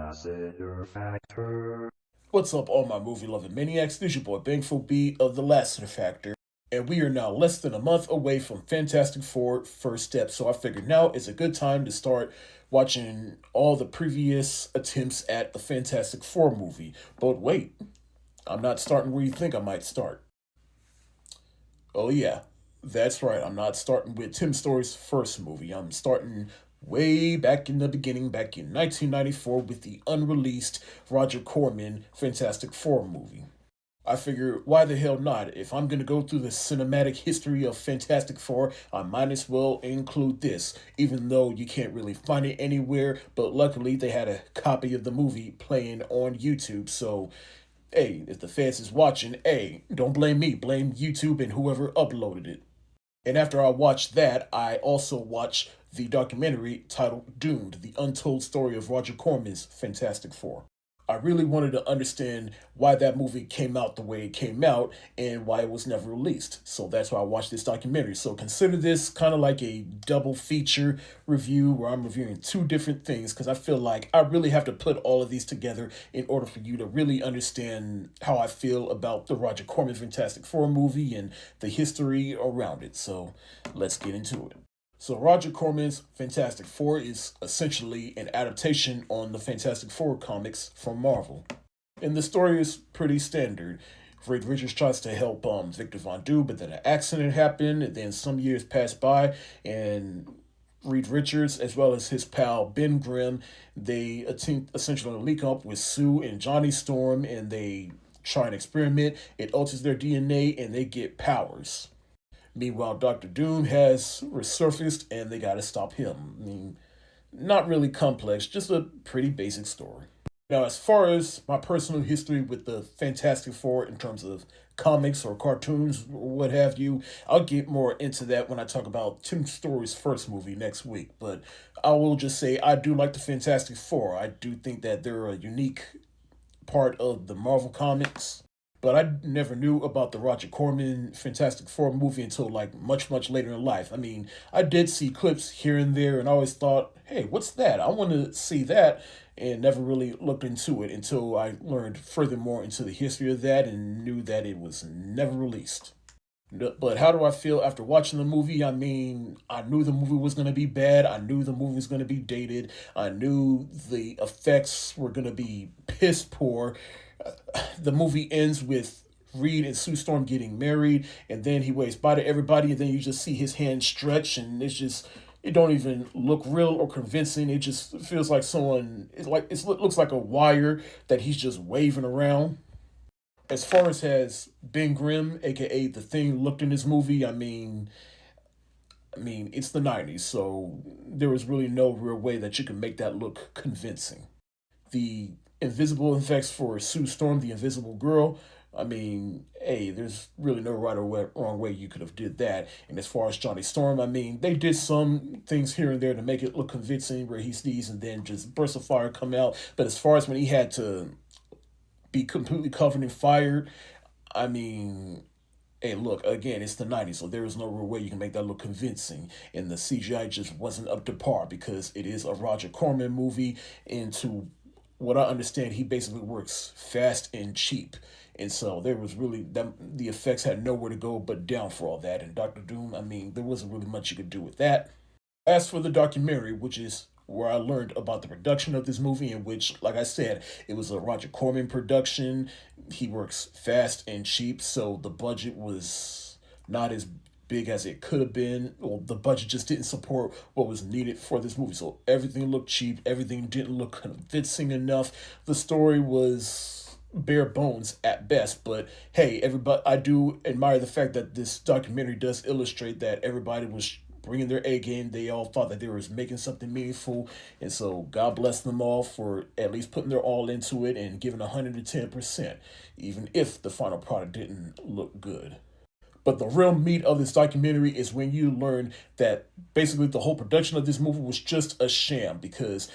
Lassiter Factor. What's up, all my movie-loving maniacs? This is your boy Bangful B of the Lassiter Factor, and we are now less than a month away from Fantastic Four First Step, so I figured now is a good time to start watching all the previous attempts at the Fantastic Four movie. But wait, I'm not starting where you think I might start. Oh yeah, that's right, I'm not starting with Tim Story's first movie. I'm starting way back in the beginning, back in 1994, with the unreleased Roger Corman Fantastic Four movie. I figure, why the hell not? If I'm gonna go through the cinematic history of Fantastic Four, I might as well include this, even though you can't really find it anywhere, but luckily they had a copy of the movie playing on YouTube, so hey, if the fans is watching, hey, don't blame me, blame YouTube and whoever uploaded it. And after I watched that, I also watched the documentary titled Doomed, the untold story of Roger Corman's Fantastic Four. I really wanted to understand why that movie came out the way it came out and why it was never released. So that's why I watched this documentary. So consider this kind of like a double feature review where I'm reviewing two different things because I feel like I really have to put all of these together in order for you to really understand how I feel about the Roger Corman Fantastic Four movie and the history around it. So let's get into it. So Roger Corman's Fantastic Four is essentially an adaptation on the Fantastic Four comics from Marvel. And the story is pretty standard. Reed Richards tries to help Victor Von Doom, but then an accident happened, and then some years pass by, and Reed Richards, as well as his pal Ben Grimm, they attempt essentially to link up with Sue and Johnny Storm, and they try an experiment. It alters their DNA, and they get powers. Meanwhile, Doctor Doom has resurfaced and they gotta stop him. I mean, not really complex, just a pretty basic story. Now, as far as my personal history with the Fantastic Four in terms of comics or cartoons or what have you, I'll get more into that when I talk about Tim Story's first movie next week. But I will just say I do like the Fantastic Four. I do think that they're a unique part of the Marvel Comics. But I never knew about the Roger Corman Fantastic Four movie until like much, much later in life. I mean, I did see clips here and there and I always thought, hey, what's that? I want to see that, and never really looked into it until I learned furthermore into the history of that and knew that it was never released. But how do I feel after watching the movie? I mean, I knew the movie was going to be bad. I knew the movie was going to be dated. I knew the effects were going to be piss poor. The movie ends with Reed and Sue Storm getting married, and then he waves bye to everybody, and then you just see his hand stretch, and it's just it don't even look real or convincing. It just feels like someone it looks like a wire that he's just waving around. As far as has Ben Grimm, aka the Thing, looked in this movie, I mean it's the '90s, so there was really no real way that you can make that look convincing. The invisible effects for Sue Storm, the Invisible Girl. I mean, hey, there's really no right or wrong way you could have did that. And as far as Johnny Storm, I mean, they did some things here and there to make it look convincing, where he sneezed and then just bursts of fire come out. But as far as when he had to be completely covered in fire, I mean, hey, look, again, it's the '90s, so there is no real way you can make that look convincing. And the CGI just wasn't up to par because it is a Roger Corman movie, and to what I understand, he basically works fast and cheap. And so there was really the effects had nowhere to go but down for all that. And Doctor Doom, I mean, there wasn't really much you could do with that. As for the documentary, which is where I learned about the production of this movie, in which, like I said, it was a Roger Corman production. He works fast and cheap, so the budget was not as big as it could have been, or the budget just didn't support what was needed for this movie. So everything looked cheap, everything didn't look convincing enough. The story was bare bones at best, but hey, everybody, I do admire the fact that this documentary does illustrate that everybody was bringing their A game. They all thought that they were making something meaningful, and so God bless them all for at least putting their all into it and giving 110%, even if the final product didn't look good. But the real meat of this documentary is when you learn that basically the whole production of this movie was just a sham because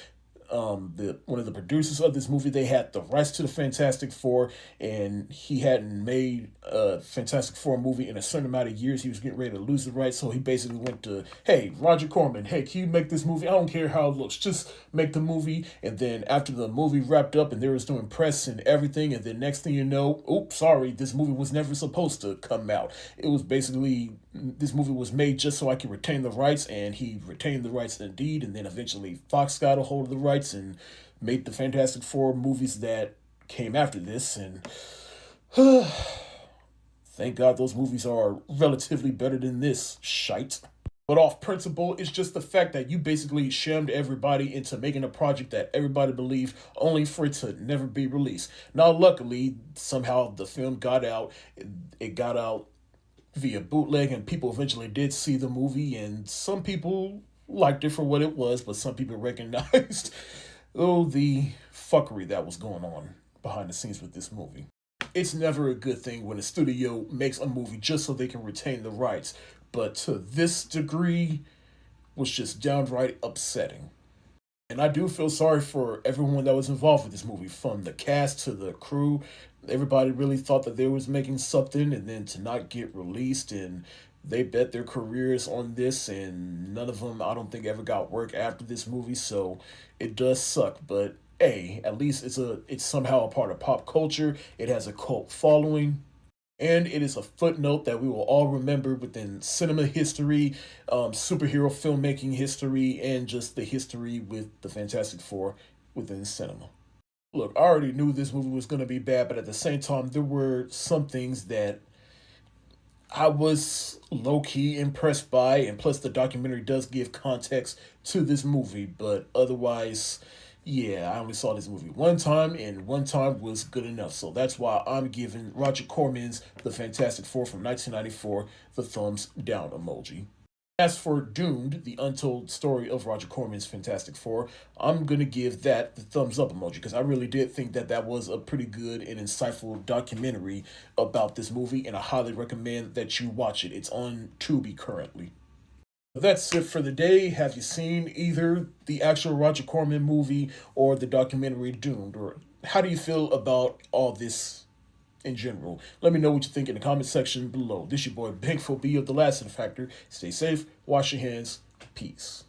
the one of the producers of this movie. They had the rights to the Fantastic Four, and he hadn't made a Fantastic Four movie in a certain amount of years. He was getting ready to lose the rights, so he basically went to, hey, Roger Corman, hey, can you make this movie? I don't care how it looks, just make the movie. And then after the movie wrapped up and they was doing press and everything, and then next thing you know, oops, sorry, this movie was never supposed to come out. It was basically, this movie was made just so I could retain the rights, and he retained the rights indeed, and then eventually Fox got a hold of the rights and made the Fantastic Four movies that came after this, and thank God those movies are relatively better than this shite. But off principle, it's just the fact that you basically shammed everybody into making a project that everybody believed, only for it to never be released. Now, luckily, somehow the film got out. It got out via bootleg, and people eventually did see the movie, and some people liked it for what it was, but some people recognized, oh, the fuckery that was going on behind the scenes with this movie. It's never a good thing when a studio makes a movie just so they can retain the rights, but to this degree was just downright upsetting. And I do feel sorry for everyone that was involved with this movie, from the cast to the crew. Everybody really thought that they was making something, and then to not get released, and they bet their careers on this, and none of them, I don't think, ever got work after this movie, so it does suck. But hey, at least it's somehow a part of pop culture. It has a cult following, and it is a footnote that we will all remember within cinema history, superhero filmmaking history, and just the history with the Fantastic Four within cinema. Look, I already knew this movie was going to be bad, but at the same time, there were some things that I was low-key impressed by, and plus the documentary does give context to this movie, but otherwise, yeah, I only saw this movie one time, and one time was good enough. So that's why I'm giving Roger Corman's The Fantastic Four from 1994 the thumbs down emoji. As for Doomed, the untold story of Roger Corman's Fantastic Four, I'm going to give that the thumbs up emoji, because I really did think that that was a pretty good and insightful documentary about this movie, and I highly recommend that you watch it. It's on Tubi currently. That's it for the day. Have you seen either the actual Roger Corman movie or the documentary Doomed? Or how do you feel about all this in general? Let me know what you think in the comment section below. This your boy Bigfoot B of the Lassiter Factor. Stay safe, wash your hands, peace.